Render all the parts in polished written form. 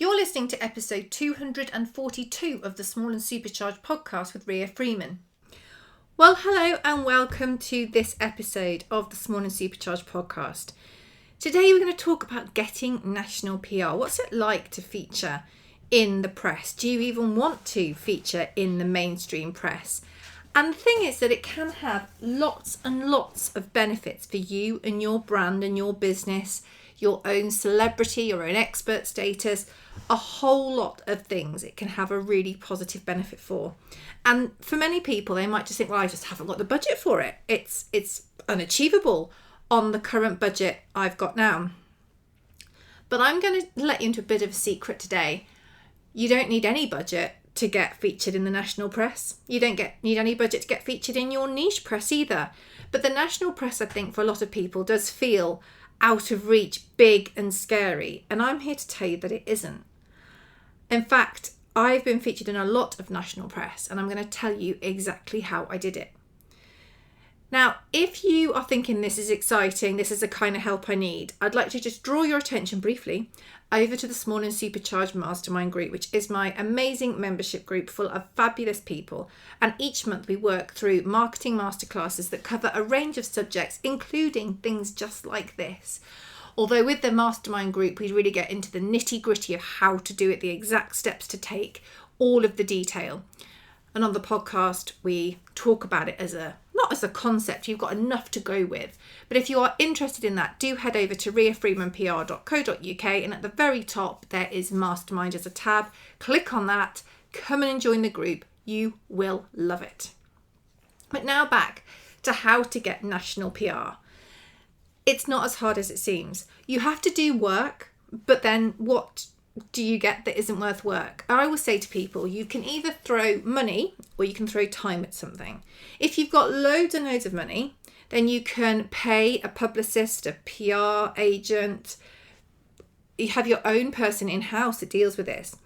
You're listening to episode 242 of the Small and Supercharged podcast with Ria Freeman. Well, hello and welcome to this episode of the Small and Supercharged podcast. Today we're going to talk about getting national PR. What's it like to feature in the press? Do you even want to feature in the mainstream press? And the thing is that it can have lots and lots of benefits for you and your brand and your business, your own celebrity, your own expert status, a whole lot of things it can have a really positive benefit for. And for many people, they might just think, well, I just haven't got the budget for it. It's unachievable on the current budget I've got now. But I'm going to let you into a bit of a secret today. You don't need any budget to get featured in the national press. You don't need any budget to get featured in your niche press either. But the national press, I think, for a lot of people does feel out of reach, big and scary. And I'm here to tell you that it isn't. In fact, I've been featured in a lot of national press, and I'm going to tell you exactly how I did it. Now, if you are thinking this is exciting, this is the kind of help I need, I'd like to just draw your attention briefly over to the Small and Supercharged Mastermind group, which is my amazing membership group full of fabulous people. And each month we work through marketing masterclasses that cover a range of subjects, including things just like this. Although with the mastermind group, we really get into the nitty gritty of how to do it, the exact steps to take, all of the detail. And on the podcast, we talk about it not as a concept, you've got enough to go with. But if you are interested in that, do head over to riafreemanpr.co.uk, and at the very top, there is Mastermind as a tab. Click on that, come in and join the group. You will love it. But now back to how to get national PR. It's not as hard as it seems. You have to do work, but then what do you get that isn't worth work? I always say to people, you can either throw money or you can throw time at something. If you've got loads and loads of money, then you can pay a publicist, a PR agent. You have your own person in-house that deals with this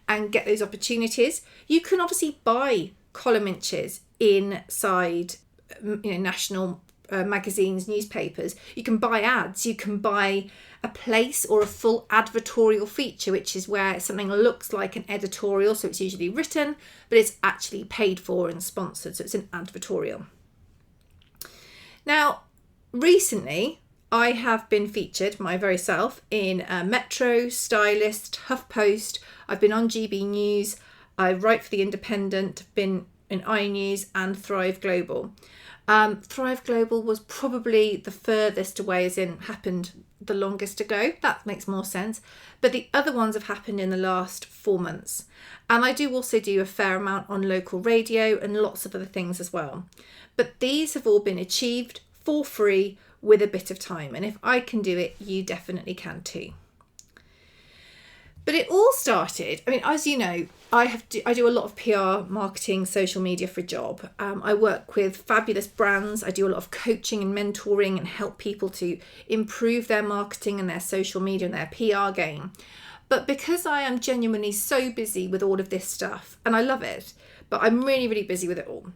and get those opportunities. You can obviously buy column inches inside national magazines, newspapers. You can buy ads, you can buy a place or a full advertorial feature, which is where something looks like an editorial, so it's usually written, but it's actually paid for and sponsored, so it's an advertorial. Now, recently, I have been featured, my very self, in Metro, Stylist, HuffPost. I've been on GB News, I write for The Independent, been in iNews and Thrive Global. Thrive Global was probably the furthest away, as in happened the longest ago. That makes more sense. But the other ones have happened in the last 4 months. And I do also do a fair amount on local radio and lots of other things as well. But these have all been achieved for free with a bit of time. And if I can do it, you definitely can too. But it all started, as you know, I do a lot of PR, marketing, social media for a job. I work with fabulous brands. I do a lot of coaching and mentoring and help people to improve their marketing and their social media and their PR game. But because I am genuinely so busy with all of this stuff, and I love it, but I'm really, really busy with it all.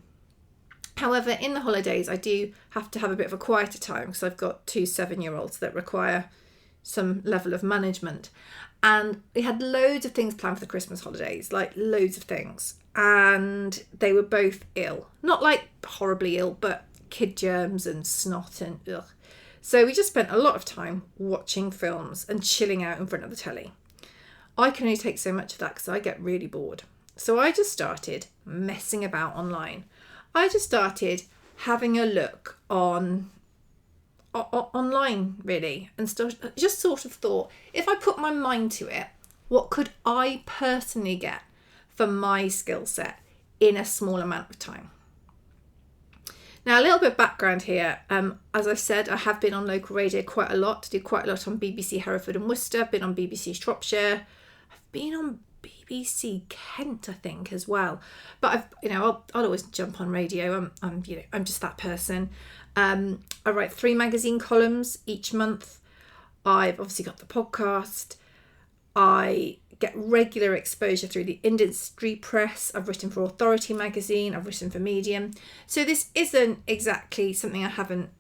However, in the holidays, I do have to have a bit of a quieter time because I've got 2 7-year-olds that require some level of management. And we had loads of things planned for the Christmas holidays, like loads of things. And they were both ill. Not like horribly ill, but kid germs and snot and ugh. So we just spent a lot of time watching films and chilling out in front of the telly. I can only take so much of that because I get really bored. So I just started messing about online. I just started having a look online really, and just sort of thought, if I put my mind to it, what could I personally get for my skill set in a small amount of time? Now, a little bit of background here. As I've said, I have been on local radio quite a lot. Did quite a lot on BBC Hereford and Worcester. Been on BBC Shropshire. I've been on BBC Kent, I think, as well. But I'll always jump on radio. I'm just that person. I write 3 magazine columns each month. I've obviously got the podcast. I get regular exposure through the industry press. I've written for Authority magazine. I've written for Medium. So this isn't exactly something I haven't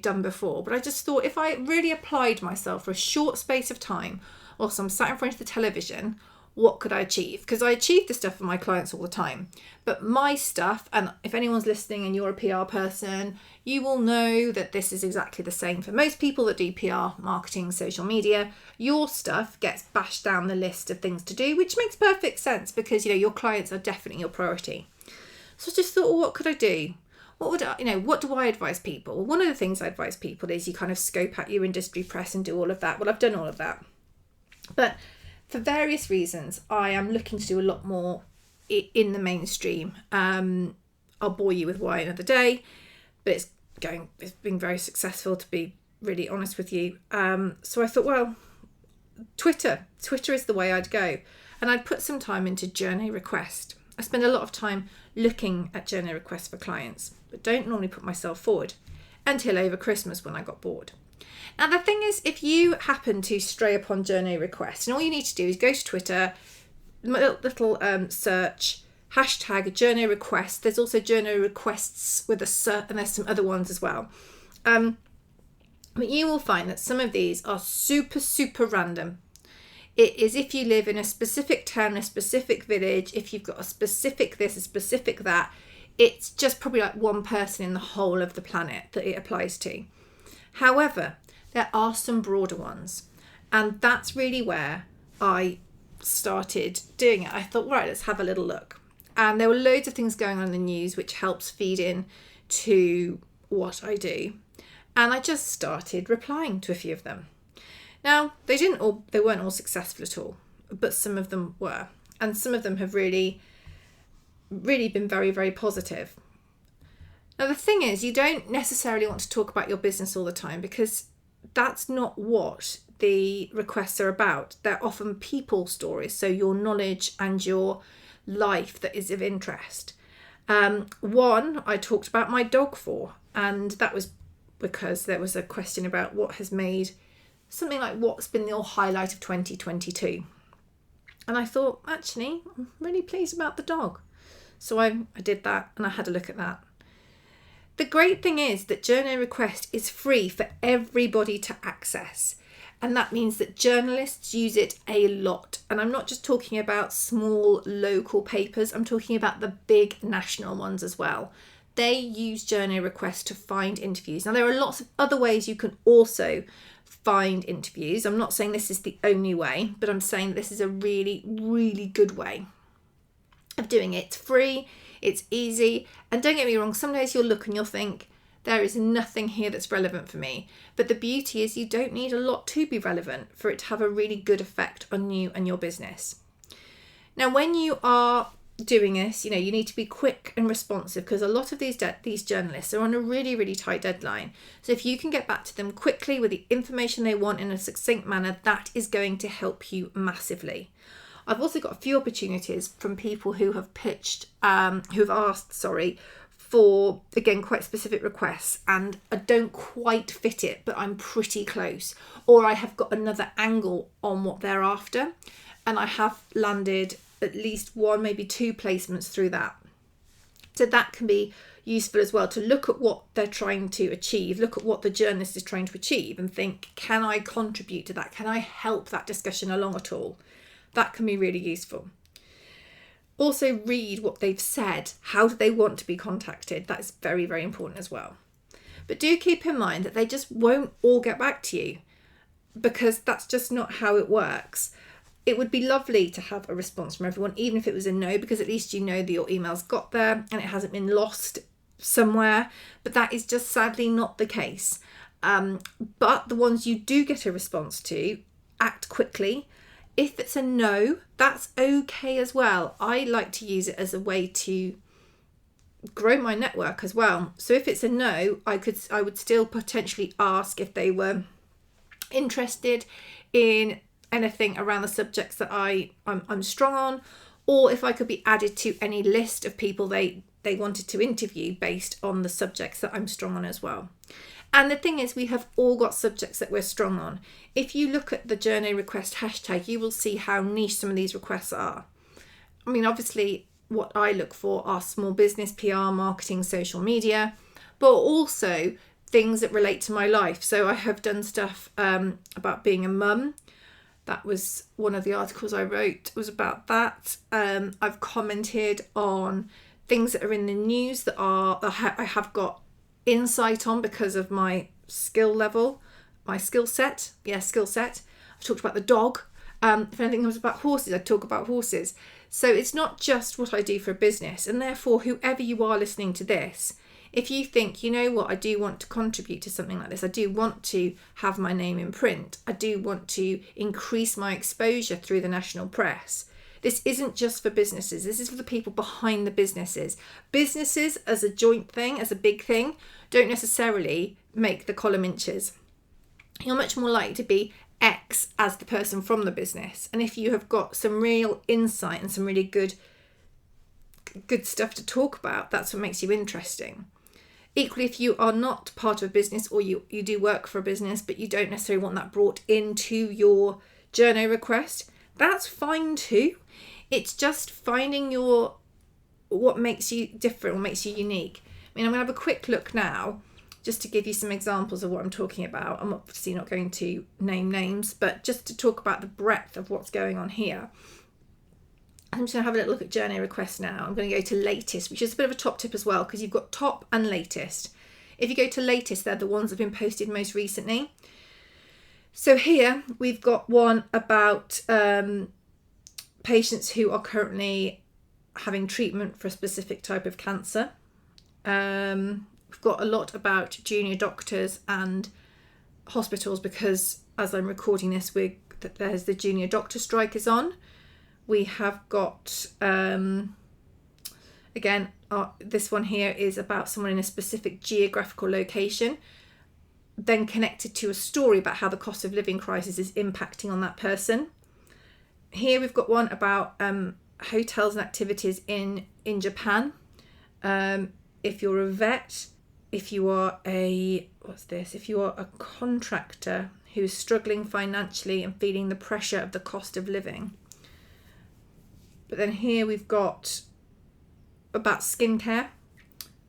done before, but I just thought if I really applied myself for a short space of time whilst I'm sat in front of the television, what could I achieve? Because I achieve the stuff for my clients all the time. But my stuff, and if anyone's listening and you're a PR person, you will know that this is exactly the same for most people that do PR, marketing, social media. Your stuff gets bashed down the list of things to do, which makes perfect sense because, your clients are definitely your priority. So I just thought, well, what could I do? What do I advise people? One of the things I advise people is you kind of scope out your industry press and do all of that. Well, I've done all of that. But for various reasons, I am looking to do a lot more in the mainstream. I'll bore you with why another day, but it's been very successful, to be really honest with you. So I thought, well, Twitter is the way I'd go. And I'd put some time into journey request. I spend a lot of time looking at journey requests for clients, but don't normally put myself forward until over Christmas when I got bored. Now, the thing is, if you happen to stray upon journey requests, and all you need to do is go to Twitter, little search, hashtag journey request. There's also journey requests with a and there's some other ones as well. But you will find that some of these are super, super random. It is if you live in a specific town, a specific village, if you've got a specific this, a specific that, it's just probably like one person in the whole of the planet that it applies to. However, there are some broader ones, and that's really where I started doing it. I thought, right, let's have a little look. And there were loads of things going on in the news, which helps feed in to what I do. And I just started replying to a few of them. Now, they weren't all successful at all, but some of them were. And some of them have really, really been very, very positive. Now, the thing is, you don't necessarily want to talk about your business all the time because that's not what the requests are about. They're often people stories, so your knowledge and your life that is of interest. One I talked about my dog for, and that was because there was a question about what has made something like what's been the highlight of 2022. And I thought, actually, I'm really pleased about the dog. So I did that and I had a look at that. The great thing is that Journey Request is free for everybody to access. And that means that journalists use it a lot. And I'm not just talking about small local papers. I'm talking about the big national ones as well. They use Journey Request to find interviews. Now, there are lots of other ways you can also find interviews. I'm not saying this is the only way, but I'm saying this is a really, really good way of doing it. It's free, it's easy, and don't get me wrong, some days you'll look and you'll think, there is nothing here that's relevant for me. But the beauty is you don't need a lot to be relevant for it to have a really good effect on you and your business. Now, when you are doing this, you need to be quick and responsive because a lot of these journalists are on a really, really tight deadline. So if you can get back to them quickly with the information they want in a succinct manner, that is going to help you massively. I've also got a few opportunities from people who have pitched, who've asked, for, again, quite specific requests, and I don't quite fit it, but I'm pretty close. Or I have got another angle on what they're after, and I have landed at least one, maybe two placements through that. So that can be useful as well, to look at what they're trying to achieve, look at what the journalist is trying to achieve and think, can I contribute to that? Can I help that discussion along at all? That can be really useful. Also read what they've said. How do they want to be contacted? That's very, very important as well. But do keep in mind that they just won't all get back to you because that's just not how it works. It would be lovely to have a response from everyone, even if it was a no, because at least you know that your email's got there and it hasn't been lost somewhere. But that is just sadly not the case. But the ones you do get a response to, act quickly. If it's a no, that's okay as well. I like to use it as a way to grow my network as well. So if it's a no, I would still potentially ask if they were interested in anything around the subjects that I'm strong on, or if I could be added to any list of people they wanted to interview based on the subjects that I'm strong on as well. And the thing is, we have all got subjects that we're strong on. If you look at the Journey Request hashtag, you will see how niche some of these requests are. I mean, obviously, what I look for are small business, PR, marketing, social media, but also things that relate to my life. So I have done stuff about being a mum, That was one of the articles I wrote, was about that. I've commented on things that are in the news that I have got insight on because of my skill level, my skill set. I've talked about the dog. If anything was about horses, I'd talk about horses. So it's not just what I do for a business, and therefore whoever you are listening to this, if you think, you know what, I do want to contribute to something like this, I do want to have my name in print, I do want to increase my exposure through the national press. This isn't just for businesses, this is for the people behind the businesses. Businesses as a joint thing, as a big thing, don't necessarily make the column inches. You're much more likely to be X as the person from the business. And if you have got some real insight and some really good stuff to talk about, that's what makes you interesting. Equally, if you are not part of a business, or you do work for a business, but you don't necessarily want that brought into your journo request, that's fine too. It's just finding what makes you different, what makes you unique. I mean, I'm going to have a quick look now, just to give you some examples of what I'm talking about. I'm obviously not going to name names, but just to talk about the breadth of what's going on here. I'm just going to have a little look at journey requests now. I'm going to go to latest, which is a bit of a top tip as well, because you've got top and latest. If you go to latest, they're the ones that have been posted most recently. So here we've got one about patients who are currently having treatment for a specific type of cancer. We've got a lot about junior doctors and hospitals, because as I'm recording this, there's the junior doctor strike is on. We have got, this one here is about someone in a specific geographical location, then connected to a story about how the cost of living crisis is impacting on that person. Here we've got one about hotels and activities in Japan. If you're a vet, if you are a contractor who's struggling financially and feeling the pressure of the cost of living. But then here we've got about skincare.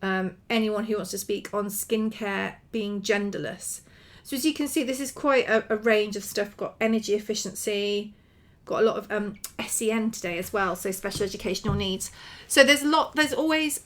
Anyone who wants to speak on skincare being genderless. So as you can see, this is quite a range of stuff. Got energy efficiency, got a lot of SEN today as well, so special educational needs. So there's always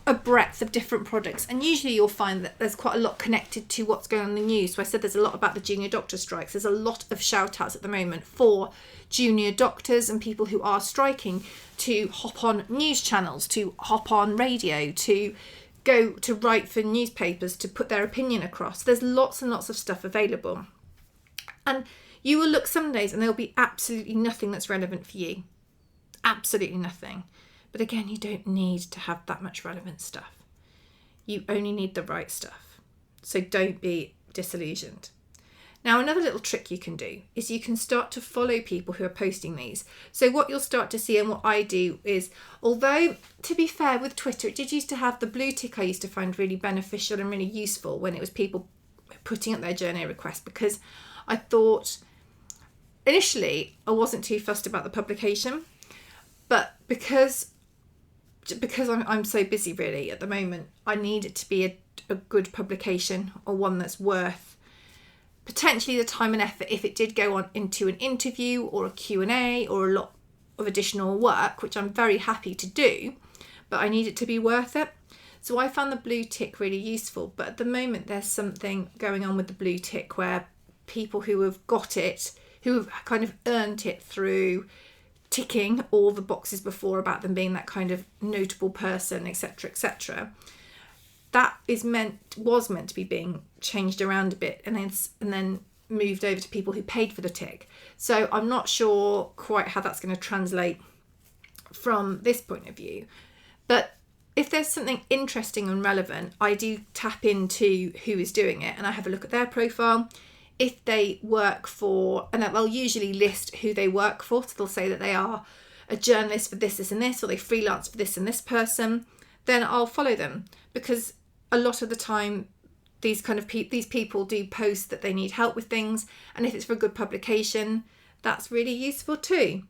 a breadth of different products, and usually you'll find that there's quite a lot connected to what's going on in the news. So I said there's a lot about the junior doctor strikes. There's a lot of shout outs at the moment for junior doctors and people who are striking to hop on news channels, to hop on radio, to go to write for newspapers, to put their opinion across. There's lots and lots of stuff available, and you will look some days and there'll be absolutely nothing that's relevant for you. Absolutely nothing. But again, you don't need to have that much relevant stuff. You only need the right stuff. So don't be disillusioned. Now, another little trick you can do is you can start to follow people who are posting these. So what you'll start to see, and what I do is, although to be fair with Twitter, it did used to have the blue tick I used to find really beneficial and really useful when it was people putting up their journey request, because I thought initially I wasn't too fussed about the publication, but because I'm so busy really at the moment, I need it to be a good publication, or one that's worth potentially the time and effort if it did go on into an interview or a Q&A or a lot of additional work, which I'm very happy to do, but I need it to be worth it. So I found the blue tick really useful, but at the moment there's something going on with the blue tick where people who have got it, who have kind of earned it through ticking all the boxes before about them being that kind of notable person, etc., that was meant to be being changed around a bit, and then moved over to people who paid for the tick. So I'm not sure quite how that's going to translate from this point of view, but if there's something interesting and relevant, I do tap into who is doing it, and I have a look at their profile. If they work for, and they'll usually list who they work for, so they'll say that they are a journalist for this and this, or they freelance for this and this person, then I'll follow them, because a lot of the time these people do post that they need help with things, and if it's for a good publication, that's really useful too.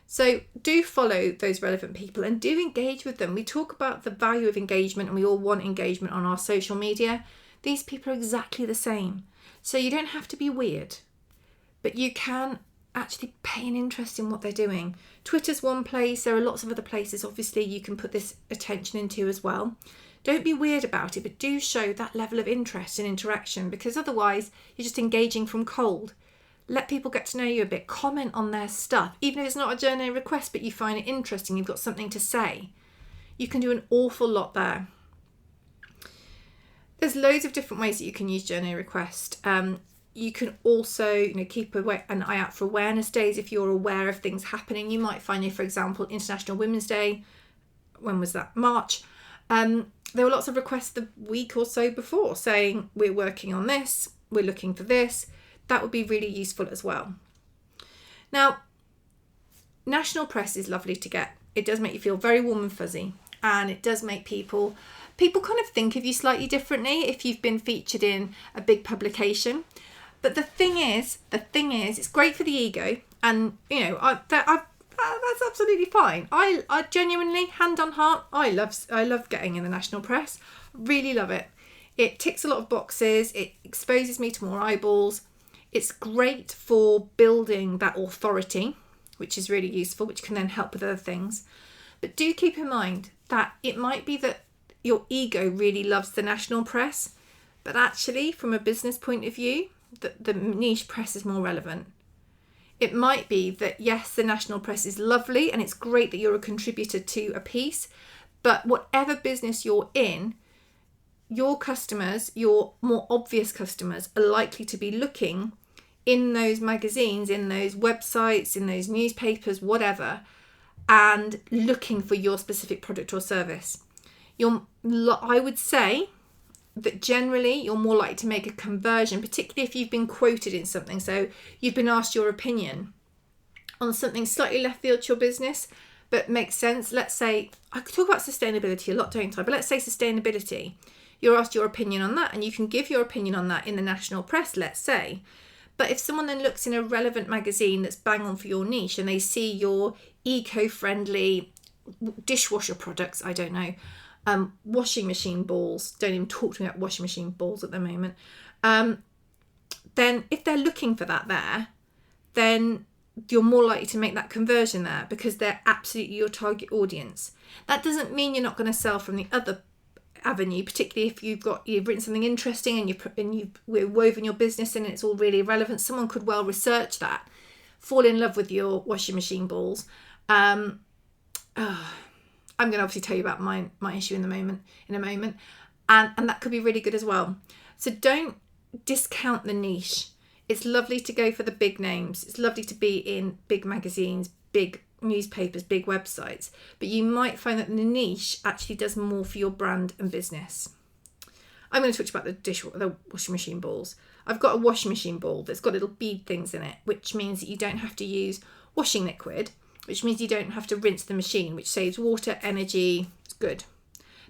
So do follow those relevant people and do engage with them. We talk about the value of engagement, and we all want engagement on our social media. These people are exactly the same. So you don't have to be weird, but you can actually paying interest in what they're doing. Twitter's one place. There are lots of other places, obviously, you can put this attention into as well. Don't be weird about it, but do show that level of interest and interaction, because otherwise you're just engaging from cold. Let people get to know you a bit. Comment on their stuff. Even if it's not a journey request, but you find it interesting, you've got something to say. You can do an awful lot there. There's loads of different ways that you can use journey request. You can also, keep an eye out for awareness days. If you're aware of things happening, you might find, for example, International Women's Day. When was that? March. There were lots of requests the week or so before saying, we're working on this, we're looking for this. That would be really useful as well. Now, national press is lovely to get. It does make you feel very warm and fuzzy, and it does make people kind of think of you slightly differently if you've been featured in a big publication. But the thing is, it's great for the ego, and that's absolutely fine. I genuinely, hand on heart, I love getting in the national press. Really love it. It ticks a lot of boxes. It exposes me to more eyeballs. It's great for building that authority, which is really useful, which can then help with other things. But do keep in mind that it might be that your ego really loves the national press, but actually, from a business point of view, the niche press is more relevant. It might be that, yes, the national press is lovely and it's great that you're a contributor to a piece, but whatever business you're in, your customers, your more obvious customers, are likely to be looking in those magazines, in those websites, in those newspapers, whatever, and looking for your specific product or service. I would say that generally you're more likely to make a conversion, particularly if you've been quoted in something. So you've been asked your opinion on something slightly left field to your business, but makes sense. Let's say, I could talk about sustainability a lot, don't I? But let's say sustainability. You're asked your opinion on that, and you can give your opinion on that in the national press, let's say. But if someone then looks in a relevant magazine that's bang on for your niche, and they see your eco-friendly dishwasher products, I don't know, washing machine balls, don't even talk to me about washing machine balls at the moment, then if they're looking for that there, then you're more likely to make that conversion there, because they're absolutely your target audience. That doesn't mean you're not going to sell from the other avenue, particularly if you've written something interesting and you've woven your business in and it's all really relevant. Someone could well research that, fall in love with your washing machine balls. I'm going to obviously tell you about my issue in a moment, and that could be really good as well. So don't discount the niche. It's lovely to go for the big names. It's lovely to be in big magazines, big newspapers, big websites, but you might find that the niche actually does more for your brand and business. I'm going to talk about the washing machine balls. I've got a washing machine ball that's got little bead things in it, which means that you don't have to use washing liquid, which means you don't have to rinse the machine, which saves water, energy. It's good.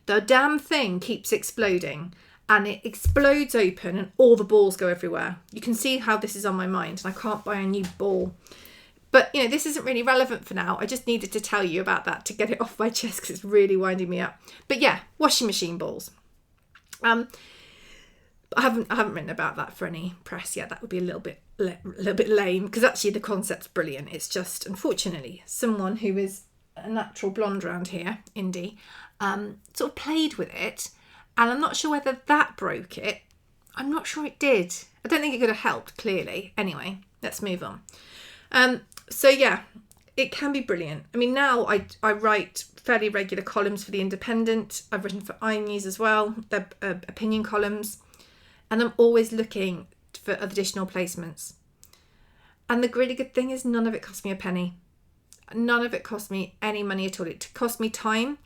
The damn thing keeps exploding, and it explodes open and all the balls go everywhere. You can see how this is on my mind, and I can't buy a new ball. But, this isn't really relevant for now. I just needed to tell you about that to get it off my chest, because it's really winding me up. But yeah, washing machine balls. I haven't written about that for any press yet. That would be a little bit lame, because actually the concept's brilliant. It's just, unfortunately, someone who is a natural blonde around here, Indy, sort of played with it, and I'm not sure whether that broke it. I'm not sure it did. I don't think it could have helped, clearly. Anyway, let's move on. So yeah, it can be brilliant. I mean, now I write fairly regular columns for The Independent. I've written for iNews as well, the opinion columns, and I'm always looking for additional placements. And the really good thing is, none of it cost me a penny. None of it cost me any money at all. It cost me time.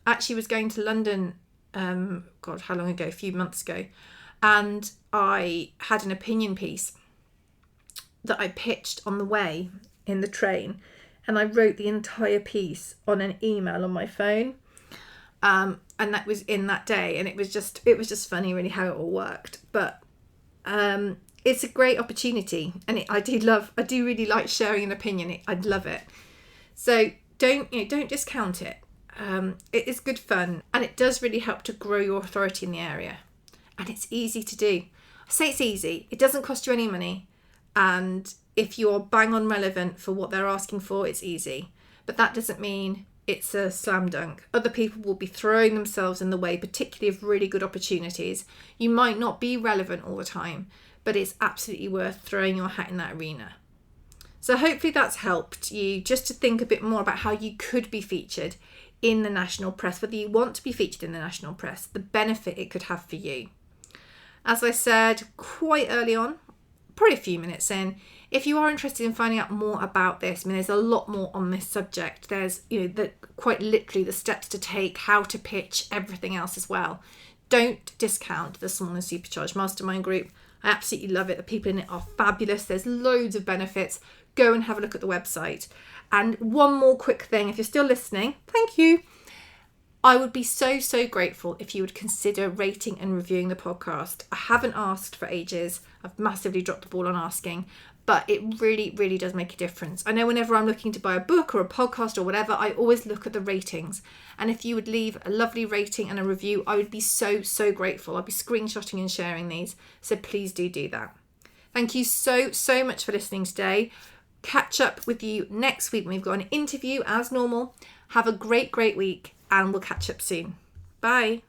I actually was going to London, how long ago? A few months ago. And I had an opinion piece that I pitched on the way in the train, and I wrote the entire piece on an email on my phone, and that was in that day, and it was just funny really how it all worked. But it's a great opportunity, and I do really like sharing an opinion. I'd love it. So don't discount it. It is good fun, and it does really help to grow your authority in the area, and it's easy to do. I say it's easy. It doesn't cost you any money. And if you're bang on relevant for what they're asking for, it's easy. But that doesn't mean it's a slam dunk. Other people will be throwing themselves in the way, particularly of really good opportunities. You might not be relevant all the time, but it's absolutely worth throwing your hat in that arena. So hopefully that's helped you just to think a bit more about how you could be featured in the national press, whether you want to be featured in the national press, the benefit it could have for you. As I said quite early on, probably a few minutes in, if you are interested in finding out more about this, there's a lot more on this subject. There's, quite literally the steps to take, how to pitch, everything else as well. Don't discount the Small and Supercharged Mastermind Group. I absolutely love it. The people in it are fabulous. There's loads of benefits. Go and have a look at the website. And one more quick thing, if you're still listening, thank you. I would be so, so grateful if you would consider rating and reviewing the podcast. I haven't asked for ages. I've massively dropped the ball on asking, but it really, really does make a difference. I know whenever I'm looking to buy a book or a podcast or whatever, I always look at the ratings. And if you would leave a lovely rating and a review, I would be so, so grateful. I'll be screenshotting and sharing these. So please do that. Thank you so, so much for listening today. Catch up with you next week when we've got an interview as normal. Have a great, great week and we'll catch up soon. Bye.